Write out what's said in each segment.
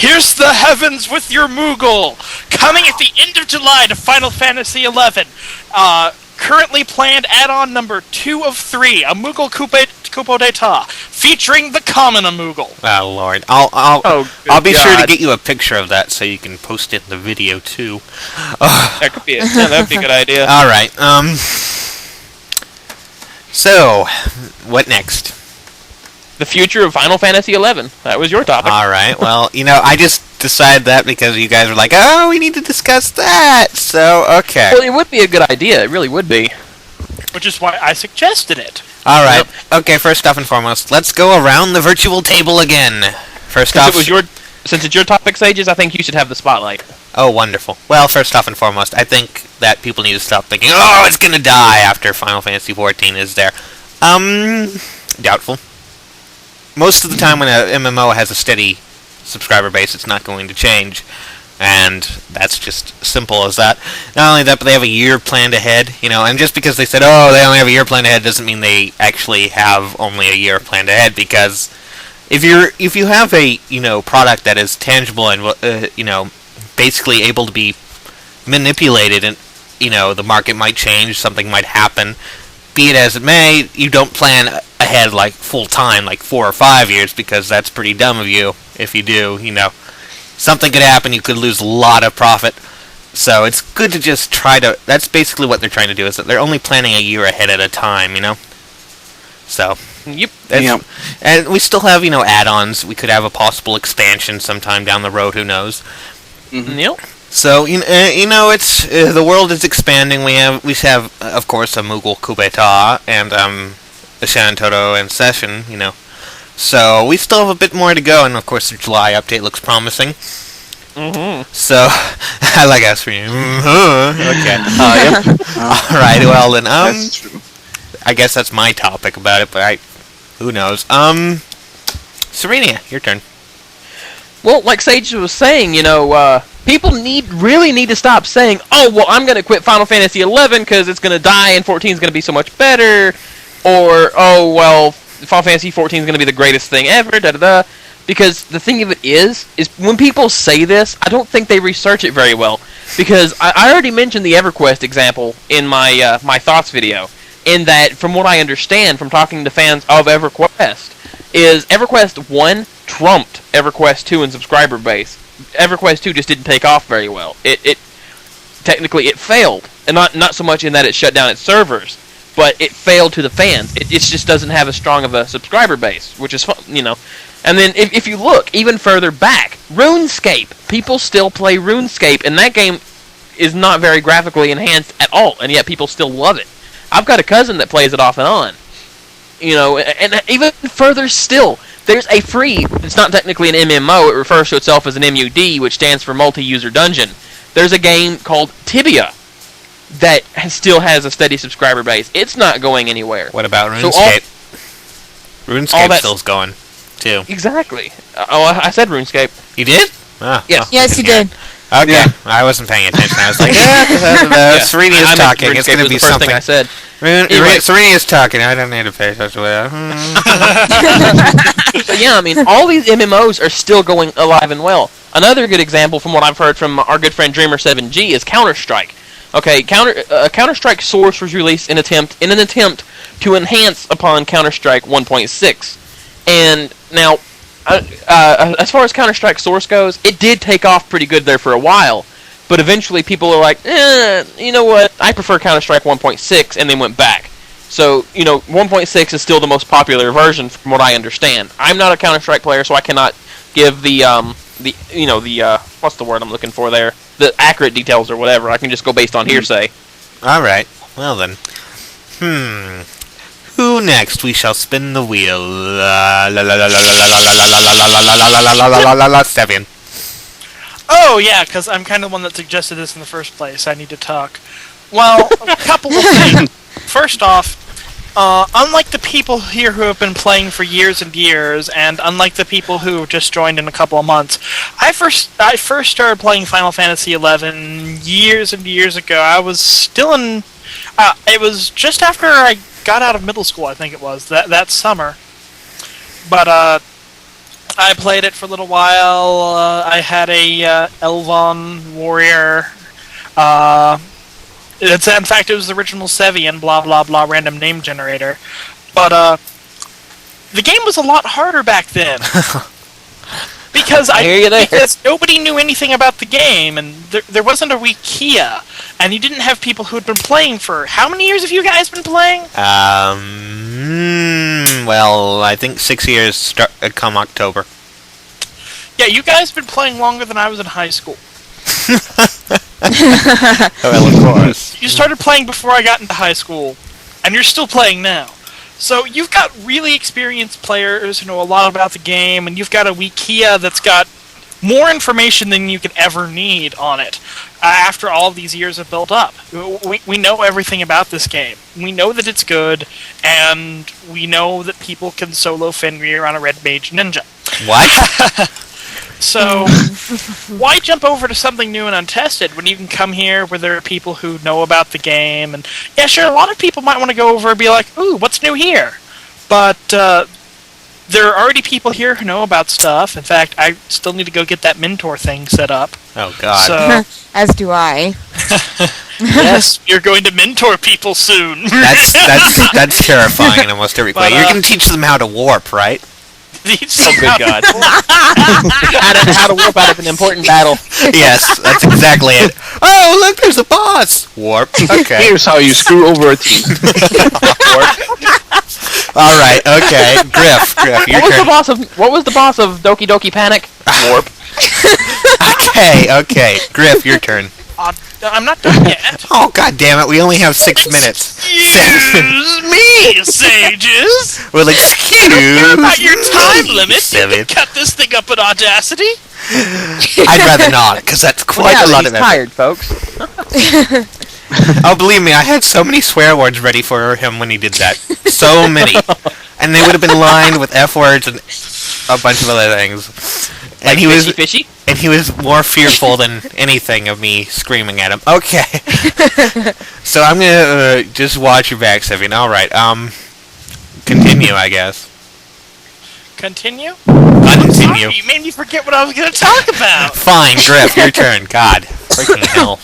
Pierce the heavens with your Moogle! Coming at the end of July to Final Fantasy XI. Currently planned add-on number 2 of 3, a Moogle Kupo d'etat, featuring the common Moogle. Oh Lord, I'll be sure to get you a picture of that so you can post it in the video too. That could be it. Yeah, that'd be a good idea. All right. So, what next? The future of Final Fantasy XI. That was your topic. All right. Well, I just decided that because you guys were like, "Oh, we need to discuss that." So, okay. Well, it would be a good idea. It really would be. Which is why I suggested it. All right. Yep. Okay. First off and foremost, let's go around the virtual table again. First off, since it's your topic, Sages, I think you should have the spotlight. Oh, wonderful. Well, first off and foremost, I think that people need to stop thinking, "Oh, it's gonna die" after Final Fantasy XIV is there. Doubtful. Most of the time when a MMO has a steady subscriber base, it's not going to change. And that's just simple as that. Not only that, but they have a year planned ahead, and just because they said, oh, they only have a year planned ahead, doesn't mean they actually have only a year planned ahead, because if you have a, product that is tangible and, basically able to be manipulated, and, the market might change, something might happen, be it as it may, you don't plan ahead like full time, like 4 or 5 years, because that's pretty dumb of you if you do, something could happen, you could lose a lot of profit. So it's good to just that's basically what they're trying to do, is that they're only planning a year ahead at a time, So, yep. And we still have, add-ons. We could have a possible expansion sometime down the road, who knows. Mm-hmm. Yep. So, it's the world is expanding. We have of course, a Moogle Kubeta and a Shannon Toto and Session, So, we still have a bit more to go, and of course the July update looks promising. Mm-hmm. So, I like us for you. Okay. Yep. Alright, well then, That's true. I guess that's my topic about it, but who knows. Serenia, your turn. Well, like Sage was saying, people really need to stop saying, oh, well, I'm going to quit Final Fantasy XI because it's going to die and 14 is going to be so much better, or, oh, well, Final Fantasy 14 is going to be the greatest thing ever, da-da-da. Because the thing of it is when people say this, I don't think they research it very well. Because I already mentioned the EverQuest example in my my thoughts video, in that, from what I understand from talking to fans of EverQuest, is EverQuest 1 trumped EverQuest 2 in subscriber base. EverQuest 2 just didn't take off very well. It technically it failed, and not so much in that it shut down its servers, but it failed to the fans. It just doesn't have as strong of a subscriber base, which is fun, And then if you look even further back, RuneScape, people still play RuneScape, and that game is not very graphically enhanced at all, and yet people still love it. I've got a cousin that plays it off and on. And even further still, there's a free, it's not technically an MMO, it refers to itself as an MUD, which stands for Multi-User Dungeon. There's a game called Tibia that still has a steady subscriber base. It's not going anywhere. What about RuneScape? RuneScape still's going, too. Exactly. I said RuneScape. You did? Oh, yes, you did. Okay, yeah. I wasn't paying attention. I was like, Serenia's talking. It's going to be something. I said. Serenia's talking. I don't need to pay attention to that. So yeah, all these MMOs are still going alive and well. Another good example, from what I've heard from our good friend Dreamer7G, is Counter-Strike. Okay, Counter-Strike Source was released in an attempt to enhance upon Counter-Strike 1.6, and now. As far as Counter-Strike Source goes, it did take off pretty good there for a while, but eventually people are like, you know what, I prefer Counter-Strike 1.6, and they went back. So, 1.6 is still the most popular version from what I understand. I'm not a Counter-Strike player, so I cannot give the what's the word I'm looking for there? The accurate details or whatever. I can just go based on hearsay. Alright, well then. Who next? We shall spin the wheel. Stevian. Oh, yeah, because I'm kind of the one that suggested this in the first place. I need to talk. Well, a couple of things. First off, unlike the people here who have been playing for years and years, and unlike the people who have just joined in a couple of months, I first started playing Final Fantasy XI years and years ago. I was still in... it was just after I got out of middle school, I think it was, that summer. But I played it for a little while. I had a Elvon warrior. In fact, it was the original Sevian, blah blah blah, random name generator. But the game was a lot harder back then. Because because nobody knew anything about the game, and there wasn't a Wikia, and you didn't have people who had been playing for... How many years have you guys been playing? Well, I think 6 years come October. Yeah, you guys have been playing longer than I was in high school. Well, of course. You started playing before I got into high school, and you're still playing now. So you've got really experienced players who know a lot about the game, and you've got a Wikia that's got more information than you could ever need on it. After all these years have built up, we know everything about this game. We know that it's good, and we know that people can solo Fenrir on a red mage ninja. What? So, why jump over to something new and untested when you can come here where there are people who know about the game? And yeah, sure, a lot of people might want to go over and be like, ooh, what's new here? But there are already people here who know about stuff. In fact, I still need to go get that mentor thing set up. Oh, God. So, as do I. Yes, you're going to mentor people soon. That's terrifying in almost every way. You're going to teach them how to warp, right? Oh, good God. how to warp out of an important battle. Yes, that's exactly it. Oh, look, there's a boss! Warp. Okay. Here's how you screw over a team. Alright, okay. Griff, your turn. What was the boss of Doki Doki Panic? Warp. Okay. Griff, your turn. I'm not done yet. Oh, God damn it, we only have 6 minutes. Excuse me, sages! Well, excuse About your time limit, you me. can cut this thing up in Audacity. I'd rather not, because that's quite a lot of effort. Tired, folks. Oh, believe me, I had so many swear words ready for him when he did that. So many. And they would have been lined with F words and a bunch of other things. Like fishy? And he was more fearful than anything of me screaming at him. Okay. So I'm gonna just watch your back, Sevian. Alright, continue, I guess. Continue? Continue. Sorry, you made me forget what I was going to talk about. Fine, Griff, your turn. God, freaking hell.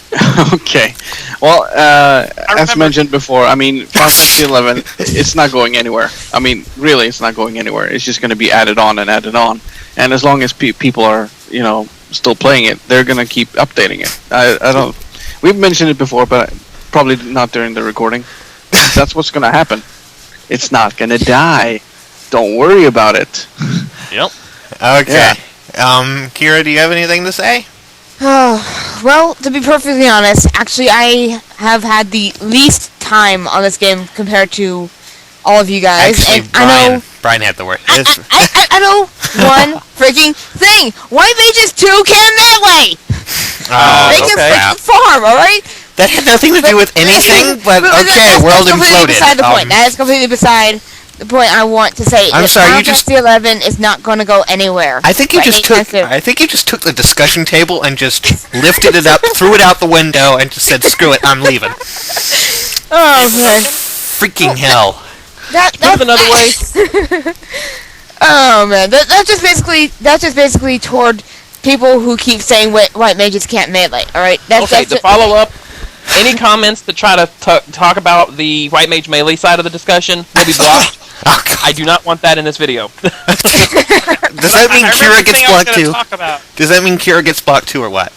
Okay. Well, as mentioned before, I mean, Final Fantasy XI, it's not going anywhere. I mean, really, it's not going anywhere. It's just going to be added on and added on. And as long as people are, still playing it, they're going to keep updating it. I don't... We've mentioned it before, but probably not during the recording. That's what's going to happen. It's not going to die. Don't worry about it. Yep. Okay. Yeah. Kira, do you have anything to say? Oh, well, to be perfectly honest, actually I have had the least time on this game compared to all of you guys. Actually, and Brian had the word. I know one freaking thing. White mages too can melee. They can freaking farm, alright? That had nothing to do with anything, but okay, world imploded. Beside the point. That is completely beside the point I want to say. I'm sorry, you just... Final Fantasy XI is not going to go anywhere. I think you just took the discussion table and just lifted it up, threw it out the window, and just said, "Screw it, I'm leaving." Oh man! Freaking hell! That's another way. Oh man, that's just basically toward people who keep saying white mages can't melee. All right. The follow up. Any comments that try to talk about the white mage melee side of the discussion will be blocked. I do not want that in this video. Does that mean Kira gets blocked too? Does that mean Kira gets blocked too, or what?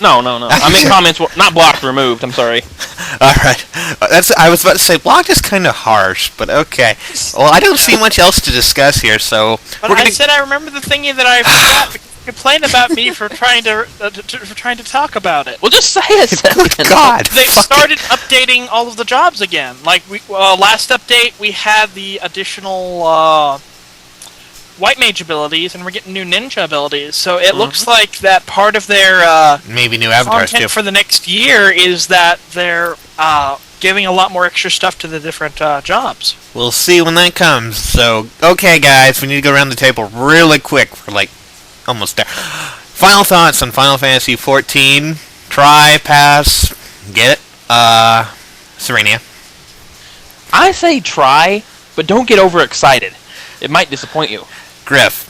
No. I mean comments, not blocked, removed. I'm sorry. All right. I was about to say blocked is kind of harsh, but okay. Well, I don't see much else to discuss here, so. But I said I remember the thingy that I forgot. Because you complained about me for trying to talk about it. Well, just say it. Good God. They started updating all of the jobs again. Like last update, we had the additional white mage abilities, and we're getting new ninja abilities. So it looks like that part of their maybe new avatars content for the next year is that they're giving a lot more extra stuff to the different jobs. We'll see when that comes. So, okay, guys, we need to go around the table really quick. We're like almost there. Final thoughts on Final Fantasy XIV. Try, pass, get it. Serenia. I say try, but don't get overexcited. It might disappoint you. Griff.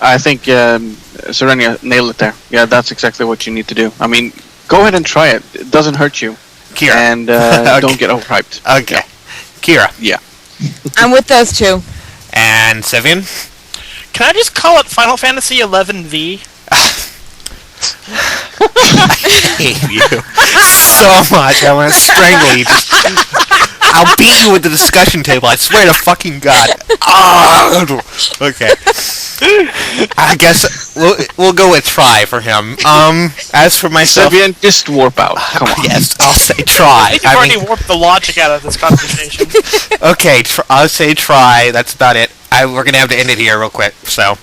I think Serenia nailed it there. Yeah, that's exactly what you need to do. I mean, go ahead and try it. It doesn't hurt you. Kira. And Okay. don't get overhyped. Okay. Kira. Yeah. I'm with those two. And Sevian? Can I just call it Final Fantasy XI-V? I hate you so much. I want to strangle you. I'll beat you with the discussion table. I swear to fucking God. Okay. I guess we'll go with try for him. As for myself, Sevian, just warp out. Come on. yes, I'll say try. I think you've already warped the logic out of this conversation. Okay, I'll say try. That's about it. We're gonna have to end it here real quick. So.